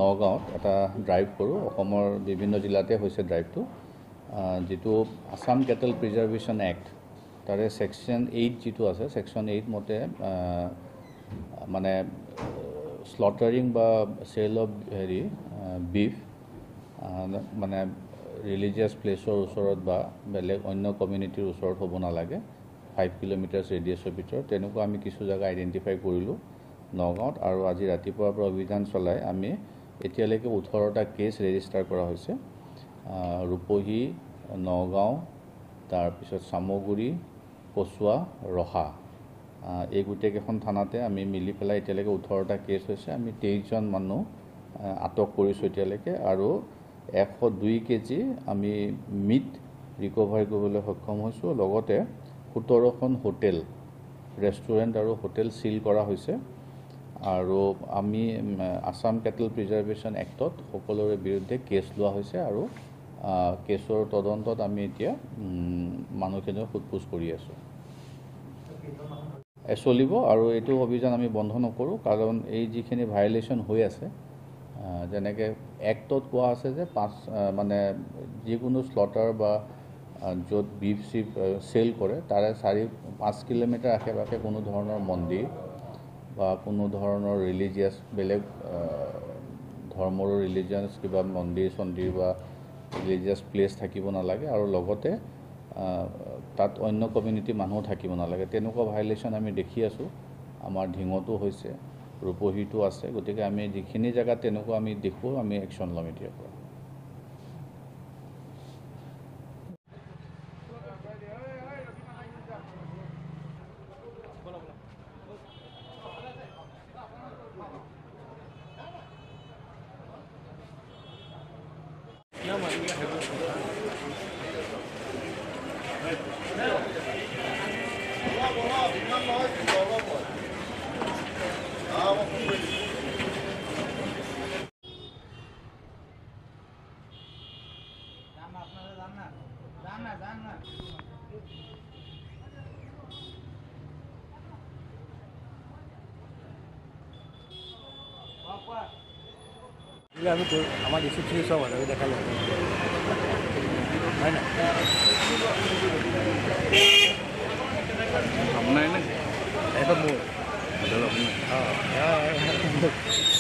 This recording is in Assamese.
নগাঁৱত এটা ড্ৰাইভ কৰোঁ। অসমৰ বিভিন্ন জিলাতে হৈছে ড্ৰাইভটো, যিটো আছাম কেটেল প্ৰিজাৰ্ভেশ্যন এক্ট তাৰে ছেকশ্যন 8 যিটো আছে, ছেকশ্যন 8 মতে মানে স্লটাৰিং বা চেল অফ বিফ মানে ৰিলিজিয়াছ প্লেচৰ ওচৰত বা বেলেগ অন্য কমিউনিটিৰ ওচৰত হ'ব নালাগে, 5 কিলোমিটাৰ্ছ ৰেডিয়াছৰ ভিতৰত। তেনেকুৱা আমি কিছু জেগা আইডেণ্টিফাই কৰিলোঁ নগাঁৱত, আৰু আজি ৰাতিপুৱাৰ পৰা অভিযান চলাই আমি এতিয়ালৈকে 18টা কেছ ৰেজিষ্টাৰ কৰা হৈছে। ৰূপহী, নগাঁও, তাৰপিছত চামগুৰি, কচুৱা, ৰহা, এই গোটেইকেইখন থানাতে আমি মিলি পেলাই এতিয়ালৈকে 18টা কেছ হৈছে। আমি 23জন মানুহ আটক কৰিছোঁ এতিয়ালৈকে, আৰু 102 কেজি আমি মিট ৰিকভাৰী কৰিবলৈ সক্ষম হৈছোঁ। লগতে 17খন হোটেল, ৰেষ্টুৰেণ্ট আৰু হোটেল চিল কৰা হৈছে। আৰু আমি আছাম কেটেল প্ৰিজাৰ্ভেশ্যন এক্টত সকলোৰে বিৰুদ্ধে কেছ লোৱা হৈছে, আৰু কেছৰ তদন্তত আমি এতিয়া মানুহখিনিক সোধপোছ কৰি আছোঁ। চলিব, আৰু এইটো অভিযান আমি বন্ধ নকৰোঁ, কাৰণ এই যিখিনি ভায়লেশ্যন হৈ আছে, যেনেকৈ এক্টত কোৱা আছে যে মানে যিকোনো স্লটাৰ বা য'ত বিফ চিফ চেল কৰে তাৰে 4-5 কিলোমিটাৰ আশে পাশে কোনো ধৰণৰ মন্দিৰ বা কোনো ধৰণৰ ৰিলিজিয়াছ বেলেগ ধৰ্মৰো ৰিলিজিয়াছ কিবা মন্দিৰ চন্দিৰ বা ৰিলিজিয়াছ প্লেচ থাকিব নালাগে, আৰু লগতে তাত অন্য কমিউনিটি মানুহ থাকিব নালাগে। তেনেকুৱা ভায়লেশ্যন আমি দেখি আছোঁ। আমাৰ ঢিঙতো হৈছে, ৰূপহীতো আছে। গতিকে আমি যিখিনি জেগাত তেনেকুৱা আমি দেখোঁ, আমি একশ্যন ল'ম এতিয়াৰ পৰা। আমি আমাৰ ডিস্ট্ৰিক্ট থেকে সব ভালো দেখালে হয় না আপনাৰ না এটা মোৰ হ্যাঁ